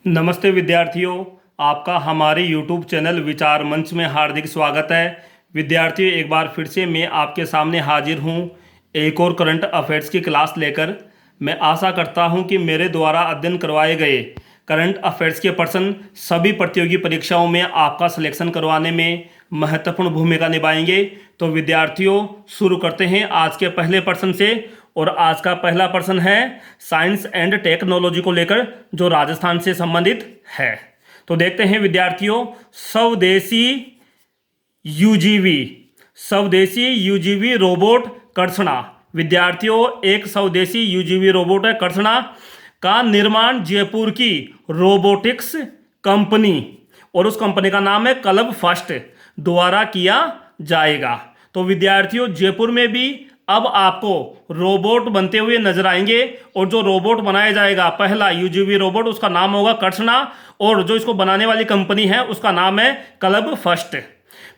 नमस्ते विद्यार्थियों, आपका हमारे YouTube चैनल विचार मंच में हार्दिक स्वागत है। विद्यार्थियों, एक बार फिर से मैं आपके सामने हाजिर हूँ एक और करंट अफेयर्स की क्लास लेकर। मैं आशा करता हूँ कि मेरे द्वारा अध्ययन करवाए गए करंट अफेयर्स के प्रश्न सभी प्रतियोगी परीक्षाओं में आपका सिलेक्शन करवाने में महत्वपूर्ण भूमिका निभाएंगे। तो विद्यार्थियों, शुरू करते हैं आज के पहले प्रश्न से। और आज का पहला प्रश्न है साइंस एंड टेक्नोलॉजी को लेकर, जो राजस्थान से संबंधित है। तो देखते हैं विद्यार्थियों, स्वदेशी यूजीवी रोबोट कर्षणा। विद्यार्थियों, एक स्वदेशी यूजीवी रोबोट है कर्षणा का निर्माण जयपुर की रोबोटिक्स कंपनी, और उस कंपनी का नाम है क्लब फर्स्ट, द्वारा किया जाएगा। तो विद्यार्थियों, जयपुर में भी अब आपको रोबोट बनते हुए नजर आएंगे, और जो रोबोट बनाया जाएगा पहला यूजीवी रोबोट, उसका नाम होगा कर्षणा, और जो इसको बनाने वाली कंपनी है उसका नाम है क्लब फर्स्ट।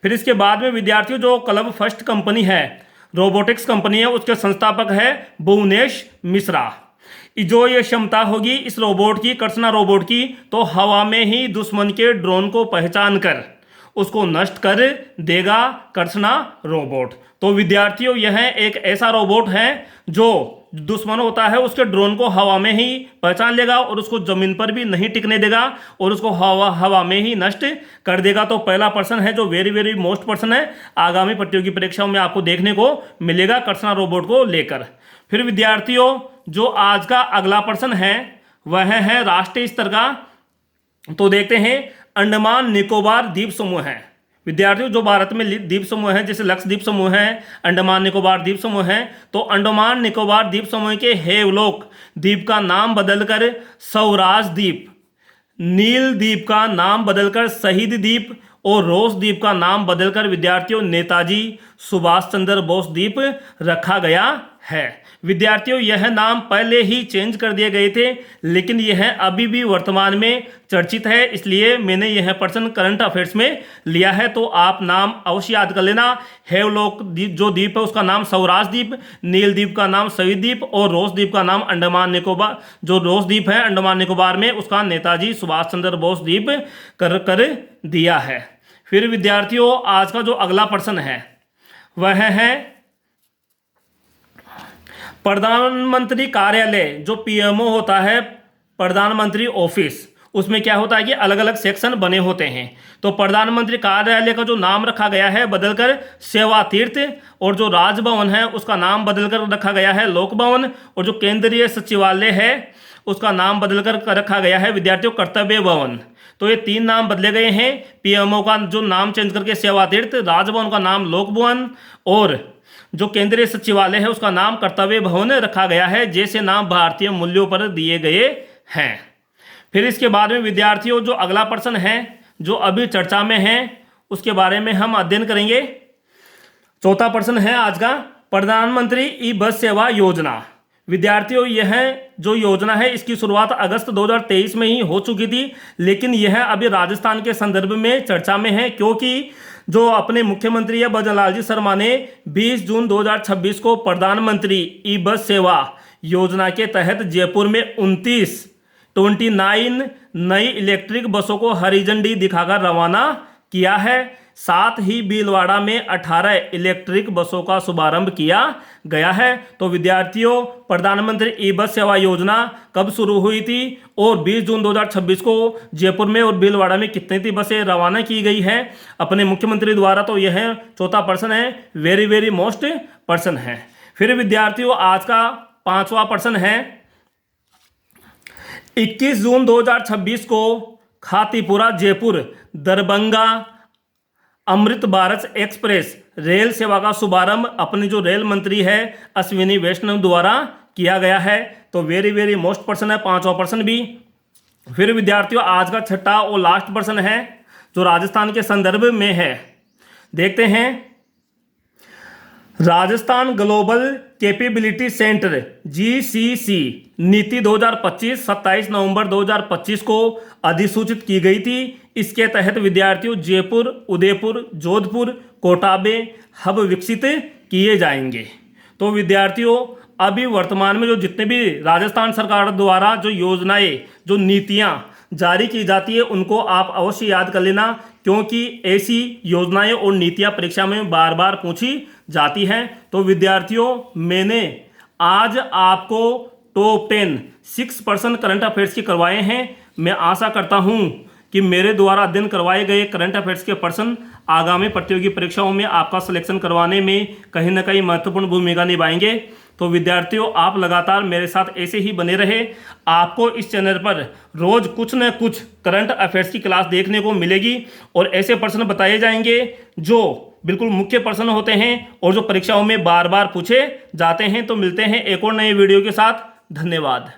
फिर इसके बाद में विद्यार्थियों, जो क्लब फर्स्ट कंपनी है, रोबोटिक्स कंपनी है, उसके संस्थापक है भुवनेश मिश्रा। जो ये क्षमता होगी इस रोबोट की, कर्षणा रोबोट की, तो हवा में ही दुश्मन के ड्रोन को पहचान कर उसको नष्ट कर देगा कर्षणा रोबोट। तो विद्यार्थियों, यह एक ऐसा रोबोट है जो दुश्मन होता है उसके ड्रोन को हवा में ही पहचान लेगा और उसको जमीन पर भी नहीं टिकने देगा और उसको हवा में ही नष्ट कर देगा। तो पहला प्रश्न है जो वेरी वेरी मोस्ट प्रश्न है, आगामी प्रतियोगी परीक्षाओं में आपको देखने को मिलेगा कर्षणा रोबोट को लेकर। फिर विद्यार्थियों, जो आज का अगला प्रश्न है वह है राष्ट्रीय स्तर का। तो देखते हैं, अंडमान निकोबार द्वीप समूह है। विद्यार्थियों, जो भारत में द्वीप समूह है, जैसे लक्षद्वीप समूह है, अंडमान निकोबार द्वीप समूह है, तो अंडमान निकोबार द्वीप समूह के हेवलॉक द्वीप का नाम बदलकर स्वराज द्वीप, नील द्वीप का नाम बदलकर शहीद द्वीप, और रोस द्वीप का नाम बदलकर विद्यार्थियों नेताजी सुभाष चंद्र बोस द्वीप रखा गया है। विद्यार्थियों, यह नाम पहले ही चेंज कर दिए गए थे, लेकिन यह अभी भी वर्तमान में चर्चित है, इसलिए मैंने यह प्रश्न करंट अफेयर्स में लिया है। तो आप नाम अवश्य याद कर लेना। हेवलॉक जो द्वीप है उसका नाम स्वराज द्वीप, नील द्वीप का नाम शहीद द्वीप, और रोस द्वीप का नाम अंडमान निकोबार, जो रोस द्वीप है अंडमान निकोबार में, उसका नेताजी सुभाष चंद्र बोस द्वीप कर दिया है। फिर विद्यार्थियों, आज का जो अगला प्रश्न है वह है प्रधानमंत्री कार्यालय, जो पीएमओ होता है, प्रधानमंत्री ऑफिस, उसमें क्या होता है कि अलग अलग सेक्शन बने होते हैं। तो प्रधानमंत्री कार्यालय का जो नाम रखा गया है बदलकर सेवा तीर्थ, और जो राजभवन है उसका नाम बदलकर रखा गया है लोक भवन, और जो केंद्रीय सचिवालय है उसका नाम बदलकर रखा गया है विद्यार्थियों कर्तव्य भवन। तो ये तीन नाम बदले गए हैं। पीएमओ का जो नाम चेंज करके सेवा तीर्थ, राजभवन का नाम लोक भवन, और जो केंद्रीय सचिवालय है उसका नाम कर्तव्य भवन रखा गया है, जैसे नाम भारतीय मूल्यों पर दिए गए हैं। फिर इसके बाद में विद्यार्थियों, जो अगला प्रश्न है जो अभी चर्चा में है उसके बारे में हम अध्ययन करेंगे। चौथा प्रश्न है आज का, प्रधानमंत्री ई बस सेवा योजना। विद्यार्थियों, यह जो योजना है इसकी शुरुआत अगस्त 2023 में ही हो चुकी थी, लेकिन यह अभी राजस्थान के संदर्भ में चर्चा में है, क्योंकि जो अपने मुख्यमंत्री है भजनलाल जी शर्मा ने 20 जून 2026 को प्रधानमंत्री ई बस सेवा योजना के तहत जयपुर में 29 नई इलेक्ट्रिक बसों को हरी झंडी दिखाकर रवाना किया है। साथ ही भीलवाड़ा में 18 इलेक्ट्रिक बसों का शुभारंभ किया गया है। तो विद्यार्थियों, प्रधानमंत्री ई बस सेवा योजना कब शुरू हुई थी और 20 जून 2026 को जयपुर में और भीलवाड़ा में कितनी बसें रवाना की गई है अपने मुख्यमंत्री द्वारा। तो यह चौथा प्रश्न है, वेरी वेरी मोस्ट प्रश्न है। फिर विद्यार्थियों, आज का पांचवा प्रश्न है, 21 जून 2026 को खातीपुरा जयपुर दरभंगा अमृत भारत एक्सप्रेस रेल सेवा का शुभारंभ अपने जो रेल मंत्री है अश्विनी वैष्णव द्वारा किया गया है। तो वेरी वेरी मोस्ट प्रश्न है, पांचवा प्रश्न भी। फिर विद्यार्थियों, आज का छठा और लास्ट प्रश्न है जो राजस्थान के संदर्भ में है। देखते हैं, Rajasthan global capability centre GCC नीति 2025 27 नवंबर 2025 को अधिसूचित की गई थी। इसके तहत विद्यार्थियों जयपुर, उदयपुर, जोधपुर, कोटा में हब विकसित किए जाएंगे। तो विद्यार्थियों, अभी वर्तमान में जो जितने भी राजस्थान सरकार द्वारा जो योजनाएं, जो नीतियां जारी की जाती है उनको आप अवश्य याद कर लेना, क्योंकि ऐसी योजनाएं और नीतियां परीक्षा में बार बार पूछी जाती हैं। तो विद्यार्थियों, मैंने आज आपको टॉप 10 6% करंट अफेयर्स की करवाए हैं। मैं आशा करता हूं कि मेरे द्वारा अध्ययन करवाए गए करंट अफेयर्स के पर्सन आगामी प्रतियोगी परीक्षाओं में आपका सिलेक्शन करवाने में कहीं ना कहीं महत्वपूर्ण भूमिका निभाएंगे। तो विद्यार्थियों, आप लगातार मेरे साथ ऐसे ही बने रहे। आपको इस चैनल पर रोज कुछ न कुछ करंट अफेयर्स की क्लास देखने को मिलेगी और ऐसे प्रश्न बताए जाएंगे जो बिल्कुल मुख्य प्रश्न होते हैं और जो परीक्षाओं में बार बार पूछे जाते हैं। तो मिलते हैं एक और नए वीडियो के साथ। धन्यवाद।